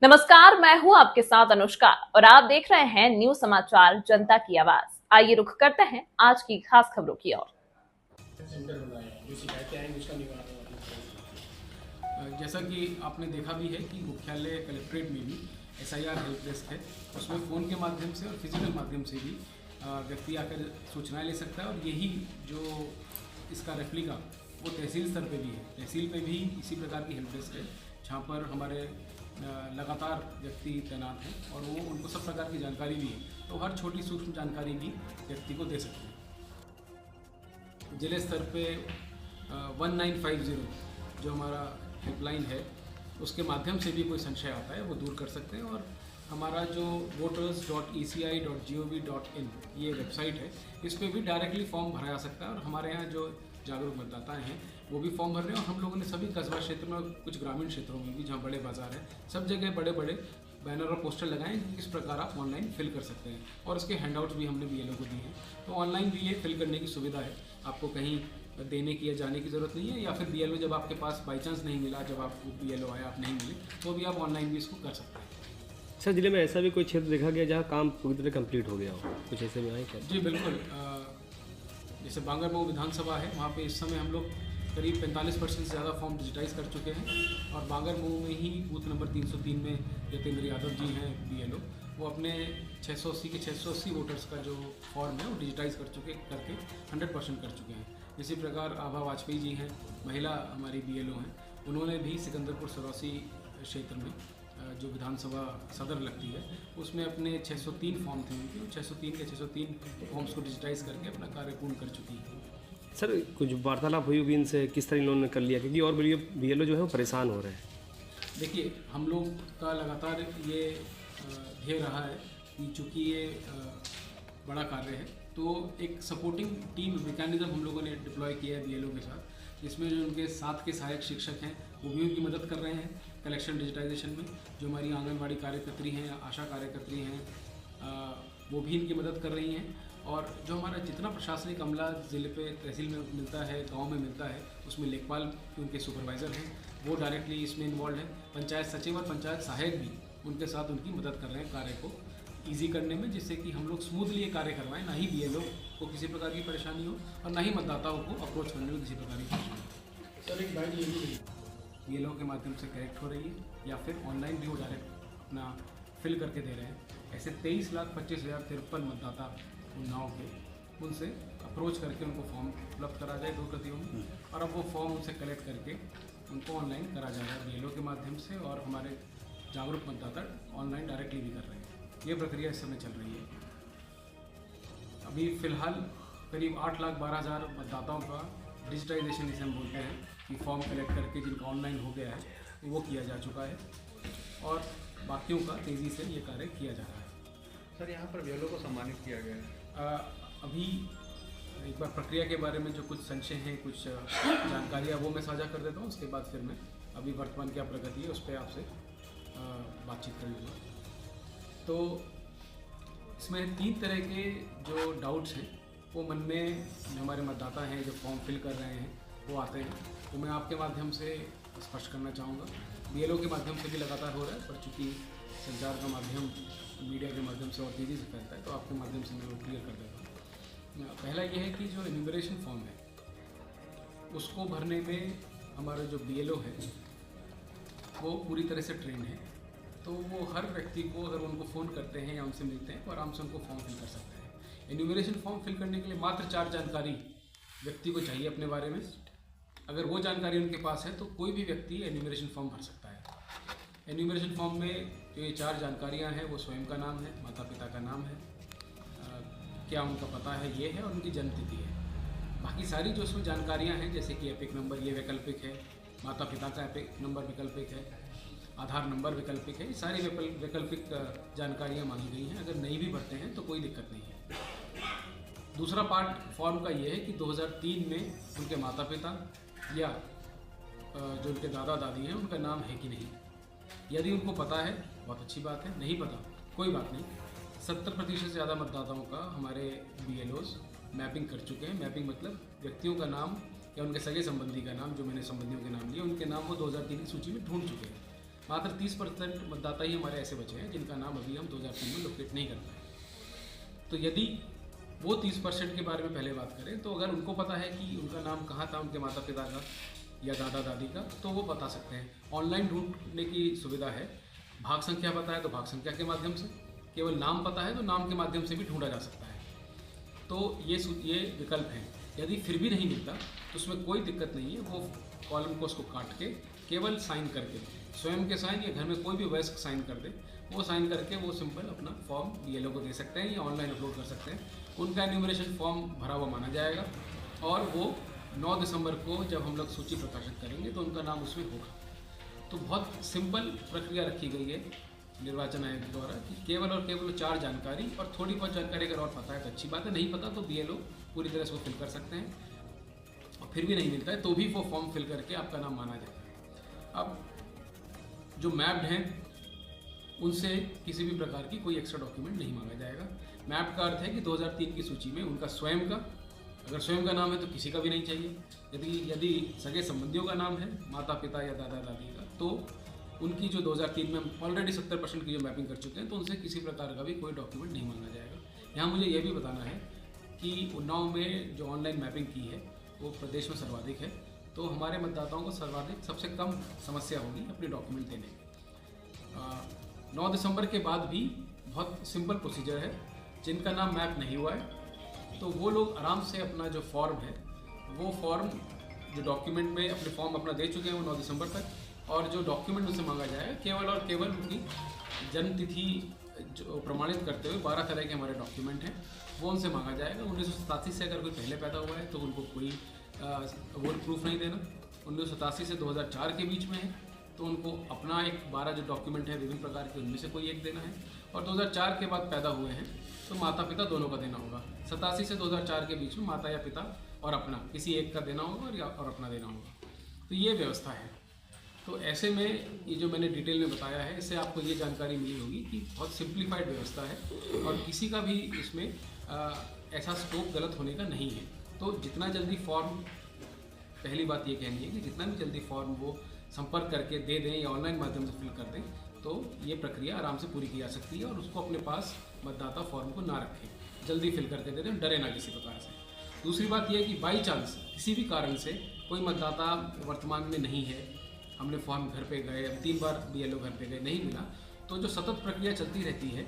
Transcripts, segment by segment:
नमस्कार, मैं हूं आपके साथ अनुष्का और आप देख रहे हैं न्यूज समाचार जनता की आवाज। आइए रुख करते हैं आज की खास खबरों की ओर। सेंटर बनाया है, जो शिकायतें आएंगी उसका निवारण होना चाहिए। जैसा कि आपने देखा भी है कि मुख्यालय कलेक्ट्रेट में भी SIR हेल्प डेस्क है। उसमें फ़ोन के माध्यम से और फिजिकल माध्यम से भी व्यक्ति आकर सूचनाएं ले सकता है। और यही जो इसका रेप्लिका वो तहसील स्तर पे भी है। तहसील पे भी इसी प्रकार की हेल्प डेस्क है, जहाँ पर हमारे लगातार व्यक्ति तैनात हैं और वो उनको सब प्रकार की जानकारी भी है, तो हर छोटी सूक्ष्म जानकारी भी व्यक्ति को दे सकते हैं। जिले स्तर पे 1950 जो हमारा हेल्पलाइन है, उसके माध्यम से भी कोई संशय आता है वो दूर कर सकते हैं। और हमारा जो voters.eci.gov.in ये वेबसाइट है, इस पर भी डायरेक्टली फॉर्म भरा जा सकता है। और हमारे यहाँ जो जागरूक मतदाता हैं वो भी फॉर्म भर रहे हैं। और हम लोगों ने सभी कस्बा क्षेत्र में और कुछ ग्रामीण क्षेत्रों में भी, जहाँ बड़े बाजार हैं, सब जगह बड़े बड़े बैनर और पोस्टर लगाएं कि किस प्रकार आप ऑनलाइन फिल कर सकते हैं। और उसके हैंडआउट्स भी हमने BLO को दिए हैं, तो ऑनलाइन भी ये फिल करने की सुविधा है। आपको कहीं देने की या जाने की ज़रूरत नहीं है, या फिर BLO जब आपके पास बाई चांस नहीं मिला, जब आपको BLO आया आप नहीं मिले, तो भी आप ऑनलाइन भी इसको कर सकते हैं। सर, जिले में ऐसा भी कोई क्षेत्र देखा गया जहाँ काम पूरी तरह कंप्लीट हो गया हो? कुछ ऐसे में आए क्या? जी बिल्कुल। जैसे बांगरमऊ विधानसभा है, वहाँ पे इस समय हम लोग करीब 45% से ज़्यादा फॉर्म डिजिटाइज कर चुके हैं। और बांगरमऊ में ही बूथ नंबर 303 में जतेंद्र यादव जी हैं BLO, वो अपने 680 के 680 वोटर्स का जो फॉर्म है वो डिजिटाइज करके 100% कर चुके हैं। इसी प्रकार आभा वाजपेयी जी हैं, महिला हमारी BLO हैं, उन्होंने भी सिकंदरपुर सरौसी क्षेत्र में जो विधानसभा सदर लगती है, उसमें अपने 603 फॉर्म थे उनके, 603 के 603 फॉर्म्स को डिजिटाइज करके अपना कार्य पूर्ण कर चुकी है। सर, कुछ वार्तालाप हुई होगी इनसे, किस तरह इन्होंने कर लिया? क्योंकि और BLO जो है वो परेशान हो रहे हैं। देखिए, हम लोग का लगातार ये ध्येय रहा है कि चूँकि ये बड़ा कार्य है, तो एक सपोर्टिंग टीम मैकेनिज्म हम लोगों ने डिप्लॉय किया है BLO के साथ, जिसमें जो उनके साथ के सहायक शिक्षक हैं वो भी उनकी मदद कर रहे हैं कलेक्शन डिजिटाइजेशन में। जो हमारी आंगनबाड़ी कार्यकर्त्री हैं, आशा कार्यकर्त्री हैं, वो भी इनकी मदद कर रही हैं। और जो हमारा जितना प्रशासनिक अमला ज़िले पे तहसील में मिलता है, गांव में मिलता है, उसमें लेखपाल उनके सुपरवाइज़र हैं, वो डायरेक्टली इसमें इन्वॉल्व हैं। पंचायत सचिव और पंचायत सहायक भी उनके साथ उनकी मदद कर रहे हैं कार्य को ईजी करने में, जिससे कि हम लोग स्मूथली ये कार्य करवाएं, ना ही BLO को किसी प्रकार की परेशानी हो और ना ही मतदाताओं को अप्रोच करने में किसी प्रकार की परेशानी हो। सर, एक बात ये भी BLO के माध्यम से करेक्ट हो रही है, या फिर ऑनलाइन भी वो डायरेक्ट अपना फिल करके दे रहे हैं। ऐसे 23,25,053 मतदाता उन्नाव के, उनसे अप्रोच करके उनको फॉर्म उपलब्ध करा जाए 2 प्रतियों में, और अब वो फॉर्म उनसे कलेक्ट करके उनको ऑनलाइन करा जा रहा है BLO के माध्यम से। और हमारे जागरूक मतदाता ऑनलाइन डायरेक्टली भी कर रहे हैं। ये प्रक्रिया इस समय चल रही है। अभी फ़िलहाल करीब 8,12,000 मतदाताओं का डिजिटाइजेशन इसे हम बोलते हैं कि फॉर्म कलेक्ट करके जिनका ऑनलाइन हो गया है वो किया जा चुका है, और बाकियों का तेज़ी से ये कार्य किया जा रहा है। सर, यहाँ पर BLO को सम्मानित किया गया है। अभी एक बार प्रक्रिया के बारे में जो कुछ संशय हैं, कुछ जानकारियाँ वो मैं साझा कर देता हूँ। उसके बाद फिर मैं अभी वर्तमान क्या प्रगति है उस पर आपसे बातचीत कर लूँगा। तो इसमें 3 तरह के जो डाउट्स हैं वो मन में जो हमारे मतदाता हैं, जो फॉर्म फिल कर रहे हैं, वो आते हैं, तो मैं आपके माध्यम से स्पष्ट करना चाहूँगा। BLO के माध्यम से भी लगातार हो रहा है, पर चूँकि संचार का माध्यम मीडिया के माध्यम से और तेज़ी से फैलता है, तो आपके माध्यम से मैं वो क्लियर कर देता हूँ। पहला ये है कि जो एन्यूमरेशन फॉर्म है उसको भरने में हमारा जो BLO है वो पूरी तरह से ट्रेंड है, तो वो हर व्यक्ति को अगर उनको फ़ोन करते हैं या उनसे मिलते हैं तो आराम से उनको फॉर्म फिल कर सकते हैं। एन्यूमरेशन फॉर्म फिल करने के लिए मात्र 4 जानकारी व्यक्ति को चाहिए अपने बारे में। अगर वो जानकारी उनके पास है तो कोई भी व्यक्ति एन्यूमरेशन फॉर्म भर सकता है। एन्यूमरेशन फॉर्म में जो ये 4 जानकारियाँ हैं वो स्वयं का नाम है, माता पिता का नाम है, क्या उनका पता है ये है, और उनकी जन्मतिथि है। बाकी सारी जो उसमें जानकारियाँ हैं, जैसे कि एपिक नंबर ये वैकल्पिक है, माता पिता का एपिक नंबर वैकल्पिक है, आधार नंबर वैकल्पिक है, ये सारी वैकल्पिक जानकारियाँ मांगी गई हैं। अगर नहीं भी भरते हैं तो कोई दिक्कत नहीं है। दूसरा पार्ट फॉर्म का ये है कि 2003 में उनके माता पिता या जो उनके दादा दादी हैं उनका नाम है कि नहीं। यदि उनको पता है बहुत अच्छी बात है, नहीं पता कोई बात नहीं। 70% से ज़्यादा मतदाताओं का हमारे BLOs मैपिंग कर चुके हैं। मैपिंग मतलब व्यक्तियों का नाम या उनके सगे संबंधी का नाम, जो मैंने संबंधियों के नाम लिए, उनके नाम वो 2003 की सूची में ढूंढ चुके हैं। मात्र 30% मतदाता ही हमारे ऐसे बचे हैं जिनका नाम अभी हम 2003 में लोकेट नहीं कर पाए। तो यदि वो 30% के बारे में पहले बात करें तो अगर उनको पता है कि उनका नाम कहाँ था उनके माता पिता का या दादा दादी का, तो वो बता सकते हैं। ऑनलाइन ढूंढने की सुविधा है। भाग संख्या पता है तो भाग संख्या के माध्यम से, केवल नाम पता है तो नाम के माध्यम से भी ढूंढा जा सकता है। तो ये विकल्प हैं। यदि फिर भी नहीं मिलता तो उसमें कोई दिक्कत नहीं है। वो कॉलम को उसको काट के केवल साइन करके, स्वयं के साइन या घर में कोई भी वयस्क साइन कर दे, वो साइन करके वो सिंपल अपना फॉर्म BLO को दे सकते हैं या ऑनलाइन अपलोड कर सकते हैं। उनका एन्यूमरेशन फॉर्म भरा हुआ माना जाएगा और वो 9 दिसंबर को जब हम लोग सूची प्रकाशित करेंगे तो उनका नाम उसमें होगा। तो बहुत सिंपल प्रक्रिया रखी गई है निर्वाचन आयोग द्वारा कि केवल और केवल 4 जानकारी और थोड़ी बहुत जानकारी अगर और पता है तो अच्छी बात है, नहीं पता तो BLO पूरी तरह से वो फिल कर सकते हैं। और फिर भी नहीं मिलता है तो भी वो फॉर्म फिल करके आपका नाम माना जाता है। अब जो मैप्ड हैं उनसे किसी भी प्रकार की कोई एक्स्ट्रा डॉक्यूमेंट नहीं मांगा जाएगा। मैप का अर्थ है कि 2003 की सूची में उनका स्वयं का, अगर स्वयं का नाम है तो किसी का भी नहीं चाहिए। यदि सगे संबंधियों का नाम है, माता पिता या दादा दादी का, तो उनकी जो 2003 में ऑलरेडी 70% की जो मैपिंग कर चुके हैं तो उनसे किसी प्रकार का भी कोई डॉक्यूमेंट नहीं मांगा जाएगा। यहाँ मुझे ये भी बताना है कि उन्नाव में जो ऑनलाइन मैपिंग की है वो प्रदेश में सर्वाधिक है, तो हमारे मतदाताओं को सबसे कम समस्या होगी अपने डॉक्यूमेंट देने की। 9 दिसंबर के बाद भी बहुत सिंपल प्रोसीजर है। जिनका नाम मैप नहीं हुआ है तो वो लोग आराम से अपना जो फॉर्म है, वो फॉर्म जो डॉक्यूमेंट में अपने फॉर्म अपना दे चुके हैं वो 9 दिसंबर तक, और जो डॉक्यूमेंट उनसे मांगा जाएगा केवल और केवल उनकी जन्म तिथि जो प्रमाणित करते हुए 12 तरह के हमारे डॉक्यूमेंट हैं वो उनसे मांगा जाएगा। 1987 से अगर कोई पहले पैदा हुआ है तो उनको कोई वो प्रूफ नहीं देना। 1987 से 2004 के बीच में है तो उनको अपना एक 12 जो डॉक्यूमेंट है विभिन्न प्रकार के उनमें से कोई एक देना है, और 2004 के बाद पैदा हुए हैं तो माता पिता दोनों का देना होगा। 87 से 2004 के बीच में माता या पिता और अपना किसी एक का देना होगा और अपना देना होगा। तो ये व्यवस्था है। तो ऐसे में ये जो मैंने डिटेल में बताया है इससे आपको ये जानकारी मिली होगी कि बहुत सिंप्लीफाइड व्यवस्था है और किसी का भी इसमें ऐसा स्कोप गलत होने का नहीं है। तो जितना जल्दी फॉर्म, पहली बात ये कहनी है कि जितना भी जल्दी फॉर्म वो संपर्क करके दे दें या ऑनलाइन माध्यम से फिल कर दें तो ये प्रक्रिया आराम से पूरी की जा सकती है, और उसको अपने पास मतदाता फॉर्म को ना रखें, जल्दी फिल करके दे दें, डरे ना किसी प्रकार से। दूसरी बात यह है कि बाई चांस किसी भी कारण से कोई मतदाता वर्तमान में नहीं है, हमने फॉर्म घर पे गए, 3 बार BLO घर पे गए, नहीं मिला, तो जो सतत प्रक्रिया चलती रहती है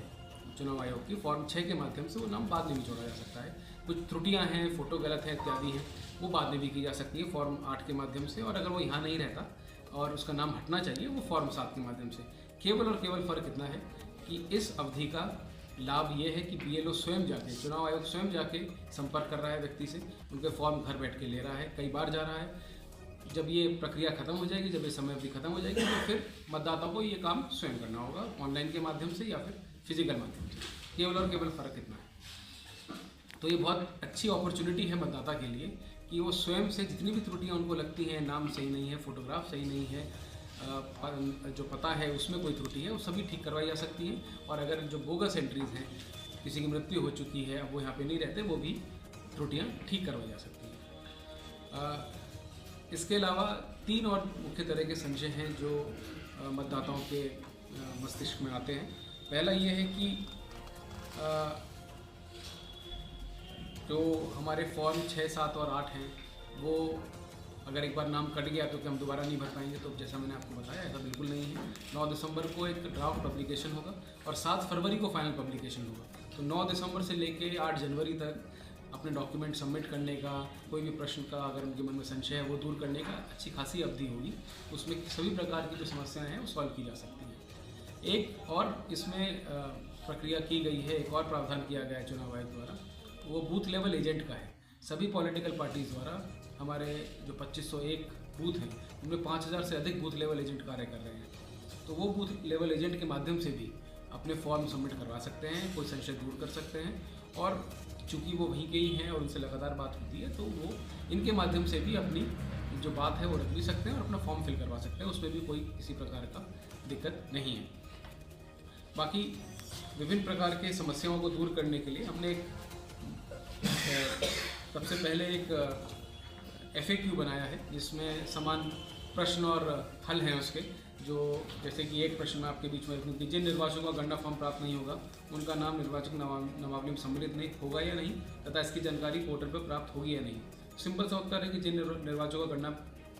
चुनाव आयोग की, फॉर्म 6 के माध्यम से वो नाम बाद में भी जोड़ा जा सकता है। कुछ त्रुटियां हैं, फोटो गलत है इत्यादि हैं, वो बाद में भी की जा सकती है फॉर्म 8 के माध्यम से, और अगर वो यहाँ नहीं रहता और उसका नाम हटना चाहिए वो फॉर्म 7 के माध्यम से। केवल और केवल फ़र्क इतना है कि इस अवधि का लाभ ये है कि BLO स्वयं जाके, चुनाव आयोग स्वयं जाके संपर्क कर रहा है व्यक्ति से, उनके फॉर्म घर बैठ के ले रहा है, कई बार जा रहा है। जब ये प्रक्रिया खत्म हो जाएगी, जब ये समय अवधि खत्म हो जाएगी तो फिर मतदाता को ये काम स्वयं करना होगा, ऑनलाइन के माध्यम से या फिर फिजिकल माध्यम से। केवल और केवल फ़र्क इतना है। तो ये बहुत अच्छी अपॉर्चुनिटी है मतदाता के लिए कि वो स्वयं से जितनी भी त्रुटियां उनको लगती हैं, नाम सही नहीं है, फोटोग्राफ सही नहीं है, जो पता है उसमें कोई त्रुटि है, वो सभी ठीक करवाई जा सकती हैं। और अगर जो बोगस एंट्रीज़ हैं, किसी की मृत्यु हो चुकी है, अब वो यहाँ पे नहीं रहते, वो भी त्रुटियाँ ठीक करवाई जा सकती हैं। इसके अलावा 3 और मुख्य तरह के संशय हैं जो मतदाताओं के मस्तिष्क में आते हैं। पहला ये है कि जो हमारे फॉर्म 6, 7 और 8 हैं वो अगर एक बार नाम कट गया तो क्या हम दोबारा नहीं भर पाएंगे? तो जैसा मैंने आपको बताया ऐसा बिल्कुल नहीं है। 9 दिसंबर को एक ड्राफ्ट पब्लिकेशन होगा और 7 फरवरी को फाइनल पब्लिकेशन होगा। तो 9 दिसंबर से लेके 8 जनवरी तक अपने डॉक्यूमेंट सबमिट करने का, कोई भी प्रश्न का अगर उनके मन में संशय है वो दूर करने का अच्छी खासी अवधि होगी। उसमें सभी प्रकार की जो समस्याएं हैं वो सॉल्व की जा सकती हैं। एक और इसमें प्रक्रिया की गई है, एक और प्रावधान किया गया है चुनाव आयोग द्वारा, वो बूथ लेवल एजेंट का है। सभी पॉलिटिकल पार्टीज़ द्वारा हमारे जो 2501 बूथ हैं उनमें 5000 से अधिक बूथ लेवल एजेंट कार्य कर रहे हैं। तो वो बूथ लेवल एजेंट के माध्यम से भी अपने फॉर्म सबमिट करवा सकते हैं, कोई संशय दूर कर सकते हैं। और चूँकि वो वहीं के ही हैं और उनसे लगातार बात होती है तो वो इनके माध्यम से भी अपनी जो बात है वो रख भी सकते हैं और अपना फॉर्म फिल करवा सकते हैं, उसमें भी कोई किसी प्रकार का दिक्कत नहीं है। बाकी विभिन्न प्रकार के समस्याओं को दूर करने के लिए हमने सबसे पहले एक FAQ बनाया है जिसमें समान प्रश्न और हल हैं उसके, जो जैसे कि एक प्रश्न में आपके बीच में रखूँ कि जिन निर्वाचकों का गणना फॉर्म प्राप्त नहीं होगा उनका नाम निर्वाचक नामावली में सम्मिलित नहीं होगा या नहीं, तथा इसकी जानकारी पोर्टल पर प्राप्त होगी या नहीं। सिंपल सा उत्तर है कि जिन निर्वाचकों का गणना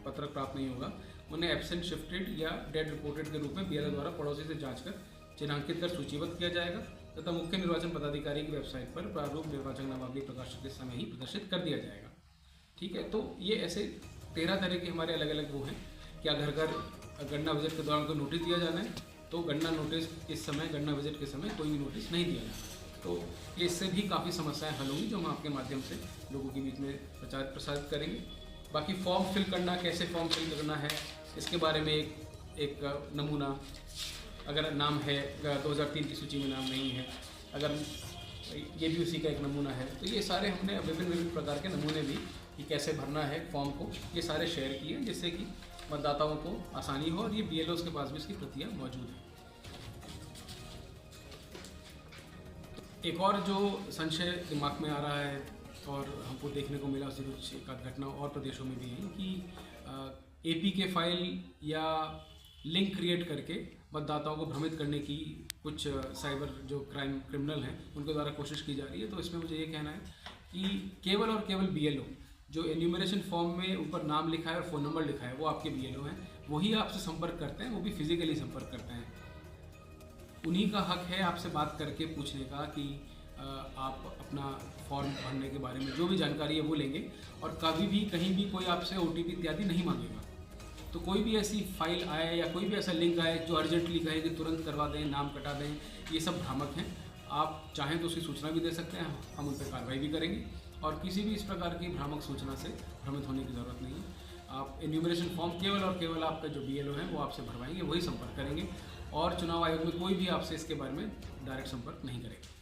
पत्र प्राप्त नहीं होगा उन्हें एब्सेंट, शिफ्टेड या डेड रिपोर्टेड के रूप में बीएलओ द्वारा पड़ोसी से जांच कर चिन्हांकित कर सूचीबद्ध किया जाएगा तथा मुख्य निर्वाचन पदाधिकारी की वेबसाइट पर प्रारूप निर्वाचक नामावली प्रकाशित के समय ही प्रदर्शित कर दिया जाएगा। ठीक है, तो ये ऐसे 13 तरह के हमारे अलग अलग वो हैं कि घर घर गणना बजट के दौरान कोई नोटिस दिया जाना है तो गणना नोटिस इस समय, गणना बजट के समय कोई भी नोटिस नहीं दिया जाना। तो इससे भी काफ़ी समस्याएं हल होंगी जो हम आपके माध्यम से लोगों के बीच में प्रचार प्रसारित करेंगे। बाकी फॉर्म फिल करना, कैसे फॉर्म फिल करना है इसके बारे में एक नमूना, अगर नाम है 2003 की सूची में नाम नहीं है, अगर ये भी उसी का एक नमूना है, तो ये सारे हमने विभिन्न प्रकार के नमूने भी कि कैसे भरना है फॉर्म को, ये सारे शेयर किए जिससे कि मतदाताओं को आसानी हो और ये बीएलओ के पास भी इसकी प्रतियां मौजूद है। एक और जो संशय दिमाग में आ रहा है और हमको देखने को मिला उससे कुछ एक आध घटना और प्रदेशों में भी है कि एपी के फाइल या लिंक क्रिएट करके मतदाताओं को भ्रमित करने की कुछ साइबर जो क्रिमिनल हैं उनके द्वारा कोशिश की जा रही है। तो इसमें मुझे ये कहना है कि केवल और केवल बीएलओ जो एन्यूमरेशन फॉर्म में ऊपर नाम लिखा है और फ़ोन नंबर लिखा है वो आपके बीएलओ हैं, वही आपसे संपर्क करते हैं, वो भी फिजिकली संपर्क करते हैं। उन्हीं का हक है आपसे बात करके पूछने का कि आप अपना फॉर्म भरने के बारे में जो भी जानकारी है वो लेंगे और कभी भी कहीं भी कोई आपसे ओटीपी इत्यादि नहीं मांगेगा। तो कोई भी ऐसी फाइल आए या कोई भी ऐसा लिंक आए जो अर्जेंटली कहे कि तुरंत करवा दें, नाम कटा दें, ये सब भ्रामक हैं। आप चाहें तो उसकी सूचना भी दे सकते हैं, हम उन पर कार्रवाई भी करेंगे और किसी भी इस प्रकार की भ्रामक सूचना से भ्रमित होने की ज़रूरत नहीं है। आप एन्यूमरेशन फॉर्म केवल और केवल आपका जो बीएलओ है वो आपसे भरवाएंगे, वही संपर्क करेंगे और चुनाव आयोग में कोई भी आपसे इसके बारे में डायरेक्ट संपर्क नहीं करेगा।